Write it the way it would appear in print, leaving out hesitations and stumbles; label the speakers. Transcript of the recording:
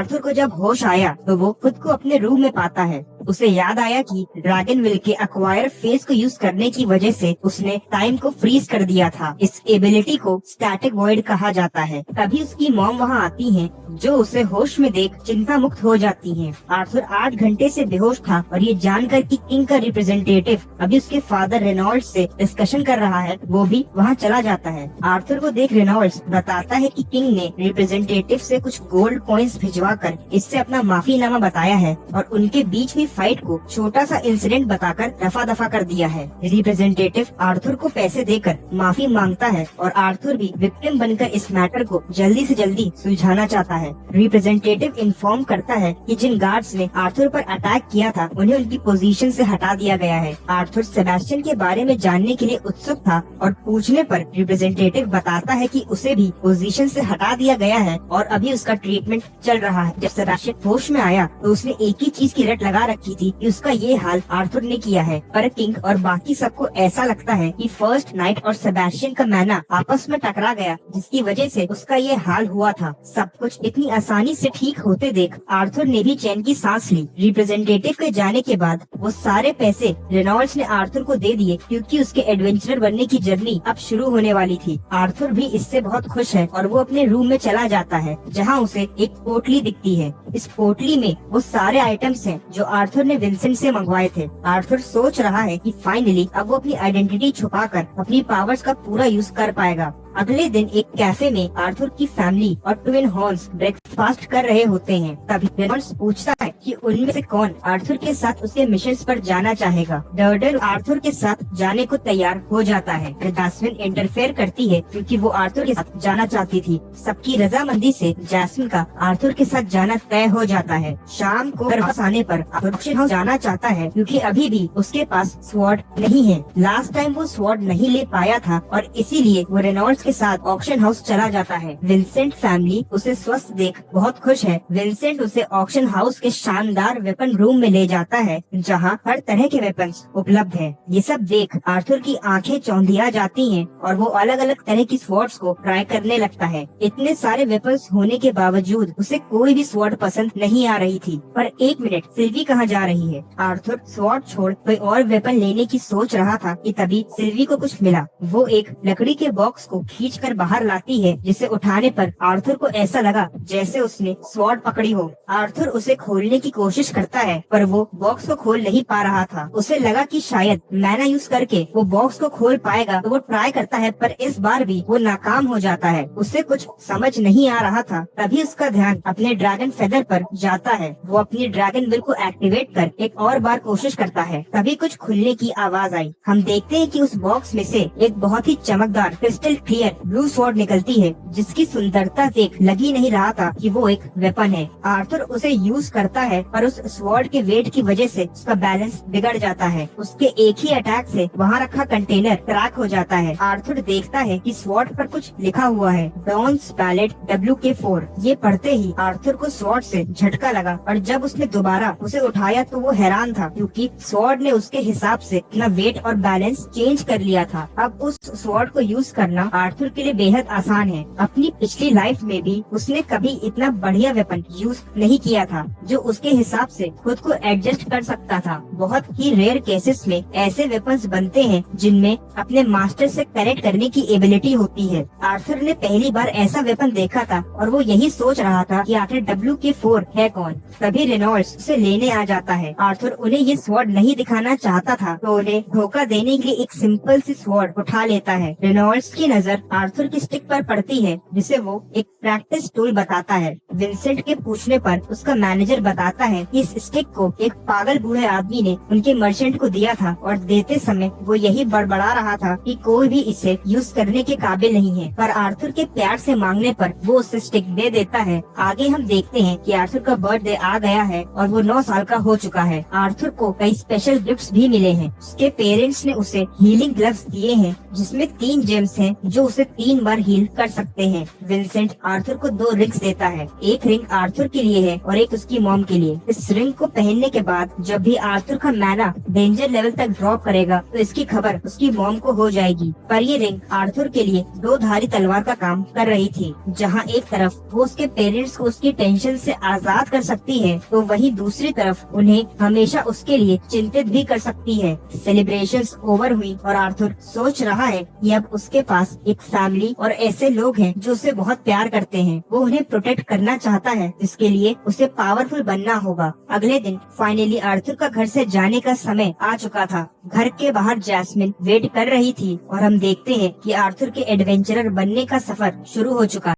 Speaker 1: Arthur को जब होश आया तो वो खुद को अपने रूम में पाता है। उसे याद आया कि ड्रैगनविल के एक्वायर फेस को यूज करने की वजह से उसने टाइम को फ्रीज कर दिया था। इस एबिलिटी को स्टैटिक वॉइड कहा जाता है। तभी उसकी मॉम वहाँ आती हैं, जो उसे होश में देख चिंता मुक्त हो जाती हैं। आर्थर 8 घंटे से बेहोश था और ये जानकर कि किंग का रिप्रेजेंटेटिव अभी उसके फादर रेनॉल्ड्स से डिस्कशन कर रहा है, वो भी वहाँ चला जाता है। आर्थर को देख रेनॉल्ड्स बताता है कि किंग ने रिप्रेजेंटेटिव से कुछ गोल्ड कॉइन्स भिजवाकर इससे अपना माफीनामा बताया है और उनके बीच हुई फाइट को छोटा सा इंसिडेंट बताकर रफा दफा कर दिया है। रिप्रेजेंटेटिव आर्थर को पैसे देकर माफी मांगता है और आर्थर भी विक्टिम बनकर इस मैटर को जल्दी से जल्दी सुलझाना चाहता है। रिप्रेजेंटेटिव इन्फॉर्म करता है कि जिन गार्ड्स ने आर्थर पर अटैक किया था उन्हें उनकी पोजीशन से हटा दिया गया है। आर्थर सेबेस्टियन के बारे में जानने के लिए उत्सुक था और पूछने पर रिप्रेजेंटेटिव बताता है कि उसे भी पोजीशन से हटा दिया गया है और अभी उसका ट्रीटमेंट चल रहा है। जब सेबेस्टियन होश में आया तो उसने एक ही चीज की रट लगा रखी थी कि उसका ये हाल आर्थर ने किया है, पर किंग और बाकी सबको ऐसा लगता है कि फर्स्ट नाइट और सेबेस्टियन का मैना आपस में टकरा गया, जिसकी वजह से उसका ये हाल हुआ था। सब कुछ इतनी आसानी से ठीक होते देख आर्थर ने भी चैन की सांस ली। रिप्रेजेंटेटिव के जाने के बाद वो सारे पैसे रेनॉल्ड्स ने आर्थर को दे दिए, क्योंकि उसके एडवेंचरर बनने की जर्नी अब शुरू होने वाली थी। आर्थर भी इससे बहुत खुश है और वो अपने रूम में चला जाता है, जहाँ उसे एक पोटली दिखती है। इस पोटली में वो सारे आइटम्स हैं जो आर्थर ने विंसेंट से मंगवाए थे। आर्थर सोच रहा है कि फाइनली अब वो अपनी आइडेंटिटी छुपाकर अपनी पावर्स का पूरा यूज कर पाएगा। अगले दिन एक कैफे में आर्थर की फैमिली और ट्विन हॉर्न्स ब्रेकफास्ट कर रहे होते हैं। तभी रेनॉल्ड्स पूछता है कि उनमें से कौन आर्थर के साथ उसके मिशंस पर जाना चाहेगा। डर्डल आर्थर के साथ जाने को तैयार हो जाता है। जैस्मिन इंटरफेयर करती है क्योंकि वो आर्थर के साथ जाना चाहती थी। सबकी रजामंदी से जैस्मिन का आर्थर के साथ जाना तय हो जाता है। शाम को घर वापस आने पर ऑक्शन हाउस जाना चाहता है क्योंकि अभी भी उसके पास स्वॉर्ड नहीं है। लास्ट टाइम वो स्वॉर्ड नहीं ले पाया था और इसीलिए वो रेनॉल्ड्स के साथ ऑक्शन हाउस चला जाता है। विंसेंट फैमिली उसे स्वस्थ देख बहुत खुश है। विंसेंट उसे ऑक्शन हाउस के शानदार वेपन रूम में ले जाता है, जहां हर तरह के वेपन्स उपलब्ध है। ये सब देख आर्थर की आंखें चौंधिया जाती हैं और वो अलग अलग तरह की स्वॉर्ड्स को ट्राई करने लगता है। इतने सारे वेपन्स होने के बावजूद उसे कोई भी स्वॉर्ड पसंद नहीं आ रही थी। पर एक मिनट, सिल्वी कहाँ जा रही है? आर्थर स्वॉर्ड छोड़ कोई और वेपन लेने की सोच रहा था कि तभी सिल्वी को कुछ मिला। वो एक लकड़ी के बॉक्स को खींचकर बाहर लाती है, जिसे उठाने पर आर्थर को ऐसा लगा जैसे उसने स्वॉर्ड पकड़ी हो। आर्थर उसे खोलने की कोशिश करता है, पर वो बॉक्स को खोल नहीं पा रहा था। उसे लगा कि शायद मैना यूज करके वो बॉक्स को खोल पाएगा, तो वो ट्राई करता है, पर इस बार भी वो नाकाम हो जाता है। उसे कुछ समझ नहीं आ रहा था। तभी उसका ध्यान अपने ड्रैगन फेदर पर जाता है। वो अपनी ड्रैगन विल को एक्टिवेट कर एक और बार कोशिश करता है। तभी कुछ खुलने की आवाज आई। हम देखते हैं कि उस बॉक्स में से एक बहुत ही चमकदार क्रिस्टल क्लियर ब्लू स्वॉर्ड निकलती है, जिसकी सुंदरता देख लग ही नहीं रहा था कि वो एक वेपन है। आर्थर उसे यूज करता है, पर उस स्वॉर्ड के वेट की वजह से उसका बैलेंस बिगड़ जाता है। उसके एक ही अटैक से वहाँ रखा कंटेनर क्रैक हो जाता है। आर्थर देखता है कि स्वॉर्ड पर कुछ लिखा हुआ है, डॉन्स पैलेट WK4। ये पढ़ते ही आर्थर को स्वॉर्ड से झटका लगा और जब उसने दोबारा उसे उठाया तो वो हैरान था, क्योंकि स्वॉर्ड ने उसके हिसाब से अपना वेट और बैलेंस चेंज कर लिया था। अब उस स्वॉर्ड को यूज करना आर्थर के लिए बेहद आसान है। अपनी पिछली लाइफ में भी उसने कभी इतना बढ़िया वेपन यूज नहीं किया था, जो उसके हिसाब से खुद को एडजस्ट कर सकता था। बहुत ही रेयर केसेस में ऐसे वेपन्स बनते हैं जिनमें अपने मास्टर से कनेक्ट करने की एबिलिटी होती है। आर्थर ने पहली बार ऐसा वेपन देखा था और वो यही सोच रहा था कि आखिर WK4 है कौन। तभी रेनॉल्ड्स उसे लेने आ जाता है। आर्थर उन्हें ये स्वॉर्ड नहीं दिखाना चाहता था, तो उन्हें धोखा देने के लिए एक सिंपल सी स्वॉर्ड उठा लेता है। रेनॉल्ड्स की नजर आर्थर की स्टिक पर पड़ती है, जिसे वो एक प्रैक्टिस टूल बताता है। विंसेंट के पूछने पर उसका मैनेजर बताता है कि इस स्टिक को एक पागल बूढ़े आदमी ने उनके मर्चेंट को दिया था और देते समय वो यही बड़बड़ा रहा था कि कोई भी इसे यूज करने के काबिल नहीं है। पर आर्थर के प्यार से मांगने पर वो उसे स्टिक दे देता है। आगे हम देखते हैं कि आर्थर का बर्थडे आ गया है और वो 9 साल का हो चुका है। आर्थर को कई स्पेशल गिफ्ट्स भी मिले हैं। उसके पेरेंट्स ने उसे हीलिंग ग्लव्स दिए हैं, जिसमें 3 जेम्स हैं जो उसे 3 बार हील कर सकते हैं। विंसेंट आर्थर को 2 रिंग्स देता है। एक रिंग आर्थर के लिए है और एक उसकी मॉम के के लिए। इस रिंग को पहनने के बाद जब भी आर्थर का मैना डेंजर लेवल तक ड्रॉप करेगा तो इसकी खबर उसकी मॉम को हो जाएगी। पर ये रिंग आर्थर के लिए दो धारी तलवार का काम कर रही थी। जहाँ एक तरफ वो उसके पेरेंट्स को उसकी टेंशन से आजाद कर सकती है, तो वहीं दूसरी तरफ उन्हें हमेशा उसके लिए चिंतित भी कर सकती है। सेलिब्रेशंस ओवर हुई और आर्थर सोच रहा है कि अब उसके पास एक फैमिली और ऐसे लोग हैं जो उसे बहुत प्यार करते हैं। वो उन्हें प्रोटेक्ट करना चाहता है, जिसके लिए उसे पावरफुल बनना होगा। अगले दिन फाइनली आर्थर का घर से जाने का समय आ चुका था। घर के बाहर जैस्मिन वेट कर रही थी और हम देखते हैं कि आर्थर के एडवेंचरर बनने का सफर शुरू हो चुका है।